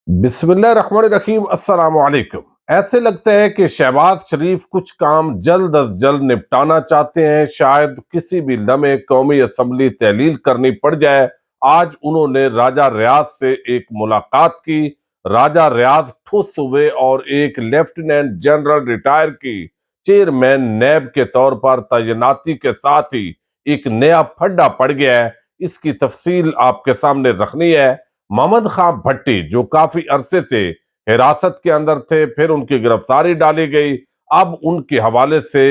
بسم اللہ الرحمن الرحیم۔ السلام علیکم۔ ایسے لگتا ہے کہ شہباز شریف کچھ کام جلد از جلد نپٹانا چاہتے ہیں، شاید کسی بھی لمحے قومی اسمبلی تحلیل کرنی پڑ جائے۔ آج انہوں نے راجہ ریاض سے ایک ملاقات کی۔ راجہ ریاض ٹھوس ہوئے اور ایک لیفٹیننٹ جنرل ریٹائر کی چیئرمین نیب کے طور پر تعیناتی کے ساتھ ہی ایک نیا پھڈا پڑ گیا ہے۔ اس کی تفصیل آپ کے سامنے رکھنی ہے۔ محمد خان بھٹی جو کافی عرصے سے حراست کے اندر تھے، پھر ان کی گرفتاری ڈالی گئی، اب ان کے حوالے سے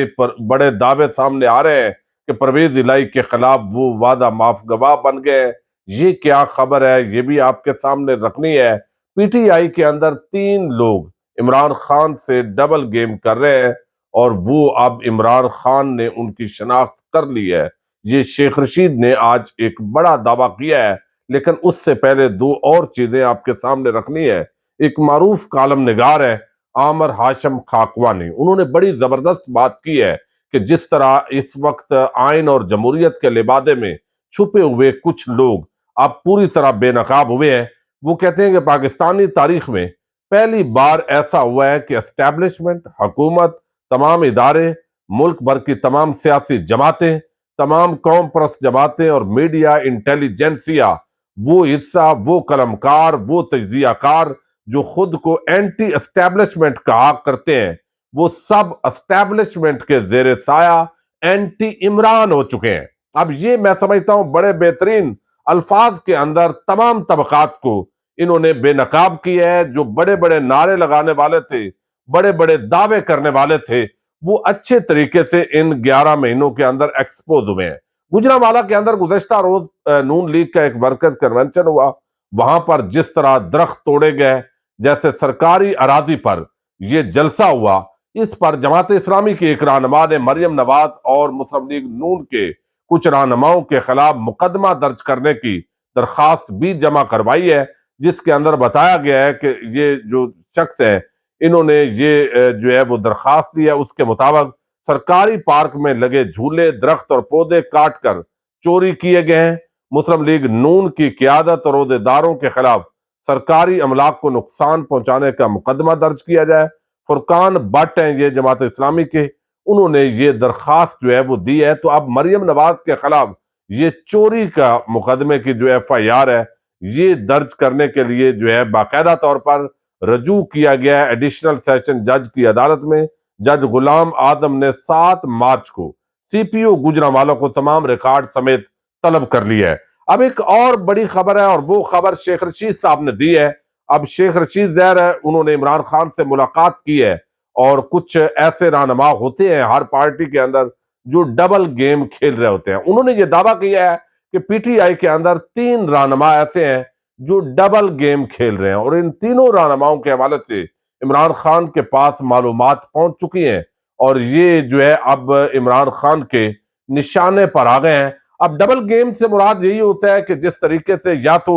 بڑے دعوے سامنے آ رہے ہیں کہ پرویز الہی کے خلاف وہ وعدہ معاف گواہ بن گئے۔ یہ کیا خبر ہے، یہ بھی آپ کے سامنے رکھنی ہے۔ پی ٹی آئی کے اندر 3 لوگ عمران خان سے ڈبل گیم کر رہے ہیں اور وہ اب عمران خان نے ان کی شناخت کر لی ہے۔ یہ شیخ رشید نے آج ایک بڑا دعویٰ کیا ہے، لیکن اس سے پہلے 2 اور چیزیں آپ کے سامنے رکھنی ہے۔ ایک معروف کالم نگار ہے عامر ہاشم خاکوانی، انہوں نے بڑی زبردست بات کی ہے کہ جس طرح اس وقت آئین اور جمہوریت کے لبادے میں چھپے ہوئے کچھ لوگ اب پوری طرح بے نقاب ہوئے ہیں۔ وہ کہتے ہیں کہ پاکستانی تاریخ میں پہلی بار ایسا ہوا ہے کہ اسٹیبلشمنٹ، حکومت، تمام ادارے، ملک بھر کی تمام سیاسی جماعتیں، تمام قوم پرست جماعتیں اور میڈیا، انٹیلیجنسیا، وہ حصہ، وہ قلمکار، وہ تجزیہ کار جو خود کو اینٹی اسٹیبلشمنٹ کہا کرتے ہیں، وہ سب اسٹیبلشمنٹ کے زیر سایہ اینٹی عمران ہو چکے ہیں۔ اب یہ میں سمجھتا ہوں بڑے بہترین الفاظ کے اندر تمام طبقات کو انہوں نے بے نقاب کیا ہے۔ جو بڑے بڑے نعرے لگانے والے تھے، بڑے بڑے دعوے کرنے والے تھے، وہ اچھے طریقے سے ان 11 مہینوں کے اندر ایکسپوز ہوئے ہیں۔ گجرانوالہ کے اندر گزشتہ روز نون لیگ کا ایک ورکرز کنونشن ہوا، وہاں پر جس طرح درخت توڑے گئے، جیسے سرکاری اراضی پر یہ جلسہ ہوا، اس پر جماعت اسلامی کی ایک رہنما نے مریم نواز اور مسلم لیگ نون کے کچھ رہنماؤں کے خلاف مقدمہ درج کرنے کی درخواست بھی جمع کروائی ہے، جس کے اندر بتایا گیا ہے کہ یہ جو شخص ہے، انہوں نے یہ جو ہے وہ درخواست دی ہے، اس کے مطابق سرکاری پارک میں لگے جھولے، درخت اور پودے کاٹ کر چوری کیے گئے ہیں۔ مسلم لیگ نون کی قیادت اور عہدیداروں کے خلاف سرکاری املاک کو نقصان پہنچانے کا مقدمہ درج کیا جائے۔ فرقان بٹ ہیں یہ جماعت اسلامی کے، انہوں نے یہ درخواست جو ہے وہ دی ہے۔ تو اب مریم نواز کے خلاف یہ چوری کا مقدمے کی جو ایف آئی آر ہے، یہ درج کرنے کے لیے جو ہے باقاعدہ طور پر رجوع کیا گیا ہے ایڈیشنل سیشن جج کی عدالت میں۔ جج غلام آدم نے 7 مارچ کو سی پی او گجرانوالہ کو تمام ریکارڈ سمیت طلب کر لیا ہے۔ اب ایک اور بڑی خبر ہے، اور وہ خبر شیخ رشید صاحب نے دی ہے۔ اب شیخ رشید ظاہر ہے انہوں نے عمران خان سے ملاقات کی ہے، اور کچھ ایسے رہنما ہوتے ہیں ہر پارٹی کے اندر جو ڈبل گیم کھیل رہے ہوتے ہیں۔ انہوں نے یہ دعویٰ کیا ہے کہ پی ٹی آئی کے اندر 3 رہنما ایسے ہیں جو ڈبل گیم کھیل رہے ہیں، اور ان تینوں رہنماؤں کے حوالے سے عمران خان کے پاس معلومات پہنچ چکی ہیں، اور یہ جو ہے اب عمران خان کے نشانے پر آ گئے ہیں۔ اب ڈبل گیم سے مراد یہی ہوتا ہے کہ جس طریقے سے یا تو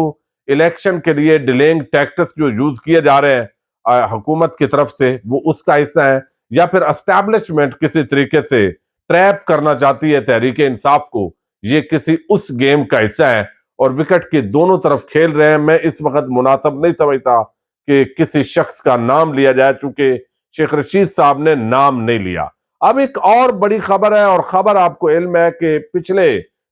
الیکشن کے لیے ڈیلینگ ٹیکٹس جو یوز کیے جا رہے ہیں حکومت کی طرف سے، وہ اس کا حصہ ہے، یا پھر اسٹیبلشمنٹ کسی طریقے سے ٹریپ کرنا چاہتی ہے تحریک انصاف کو، یہ کسی اس گیم کا حصہ ہے، اور وکٹ کے دونوں طرف کھیل رہے ہیں۔ میں اس وقت مناسب نہیں سمجھتا کہ کسی شخص کا نام لیا جائے، چونکہ شیخ رشید صاحب نے نام نہیں لیا۔ اب ایک اور بڑی خبر ہے، اور خبر آپ کو علم ہے کہ پچھلے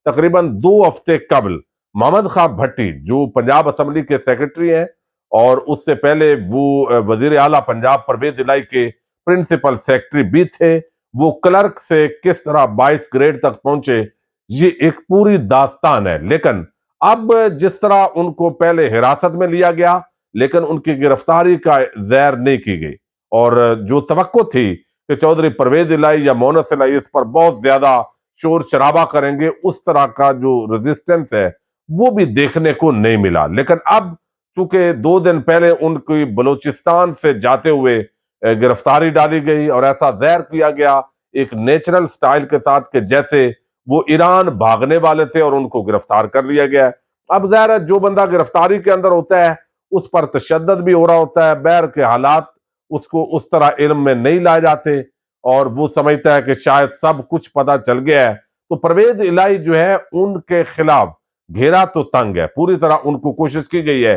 تقریباً 2 ہفتے قبل محمد خان بھٹی جو پنجاب اسمبلی کے سیکرٹری ہیں، اور اس سے پہلے وہ وزیر اعلیٰ پنجاب پرویز الہی کے پرنسپل سیکرٹری بھی تھے، وہ کلرک سے کس طرح 22 گریڈ تک پہنچے، یہ ایک پوری داستان ہے۔ لیکن اب جس طرح ان کو پہلے حراست میں لیا گیا، لیکن ان کی گرفتاری کا زیر نہیں کی گئی، اور جو توقع تھی کہ چودھری پرویز الہی یا مونس الہی اس پر بہت زیادہ شور شرابہ کریں گے، اس طرح کا جو ریزسٹنس ہے وہ بھی دیکھنے کو نہیں ملا۔ لیکن اب چونکہ 2 دن پہلے ان کی بلوچستان سے جاتے ہوئے گرفتاری ڈالی گئی، اور ایسا ظاہر کیا گیا ایک نیچرل سٹائل کے ساتھ کہ جیسے وہ ایران بھاگنے والے تھے اور ان کو گرفتار کر لیا گیا۔ اب ظاہر ہے جو بندہ گرفتاری کے اندر ہوتا ہے اس پر تشدد بھی ہو رہا ہوتا ہے، بہر کے حالات اس کو اس طرح علم میں نہیں لائے جاتے، اور وہ سمجھتا ہے کہ شاید سب کچھ پتہ چل گیا ہے۔ تو پرویز الہی جو ہے ان کے خلاف گھیرا تو تنگ ہے، پوری طرح ان کو کوشش کی گئی ہے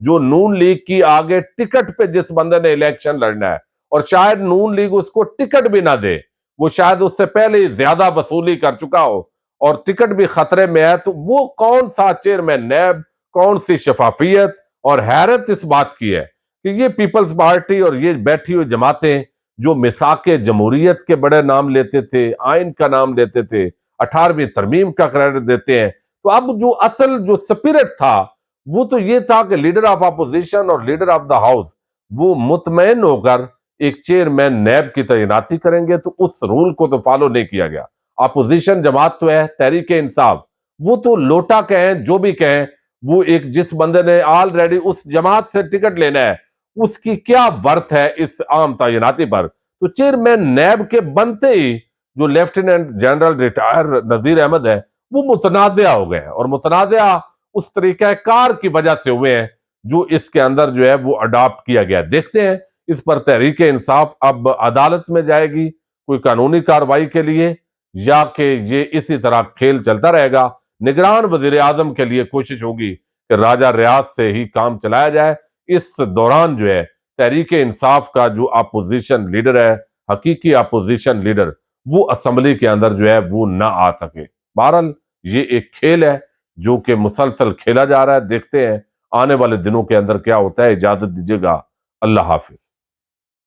جو نون لیگ کی آگے ٹکٹ پہ جس بندے نے الیکشن لڑنا ہے اور شاید نون لیگ اس کو ٹکٹ بھی نہ دے, وہ شاید اس سے پہلے ہی زیادہ وصولی کر چکا ہو اور ٹکٹ بھی خطرے میں ہے, تو وہ کون سا چیئرمین نیب, کون سی شفافیت. اور حیرت اس بات کی ہے کہ یہ پیپلز پارٹی اور یہ بیٹھی ہوئی جماعتیں جو میثاق جمہوریت کے بڑے نام لیتے تھے, آئین کا نام لیتے تھے, 18ویں ترمیم کا کریڈٹ دیتے ہیں, تو اب جو اصل جو سپیرٹ تھا وہ تو یہ تھا کہ لیڈر آف اپوزیشن اور لیڈر آف دا ہاؤس وہ مطمئن ہو کر ایک چیئرمین نیب کی تعیناتی کریں گے, تو اس رول کو تو فالو نہیں کیا گیا. اپوزیشن جماعت تو ہے تحریک انصاف, وہ تو لوٹا کہیں جو بھی کہیں, وہ ایک جس بندے نے آلریڈی اس جماعت سے ٹکٹ لینا ہے اس کی کیا ورت ہے اس عام تعیناتی پر. تو چیئرمین نیب کے بنتے ہی جو lieutenant general retired Nazir Ahmed ہے وہ متنازع ہو گئے, اور متنازع اس طریقہ کار کی وجہ سے ہوئے ہیں جو اس کے اندر جو ہے وہ اڈاپٹ کیا گیا. دیکھتے ہیں اس پر تحریک انصاف اب عدالت میں جائے گی کوئی قانونی کارروائی کے لیے, یا کہ یہ اسی طرح کھیل چلتا رہے گا. نگران وزیر اعظم کے لیے کوشش ہوگی کہ راجہ ریاض سے ہی کام چلایا جائے. اس دوران جو ہے تحریک انصاف کا جو اپوزیشن لیڈر ہے, حقیقی اپوزیشن لیڈر, وہ اسمبلی کے اندر جو ہے وہ نہ آ سکے. بہرحال یہ ایک کھیل ہے جو کہ مسلسل کھیلا جا رہا ہے. دیکھتے ہیں آنے والے دنوں کے اندر کیا ہوتا ہے. اجازت دیجیے گا, اللہ حافظ.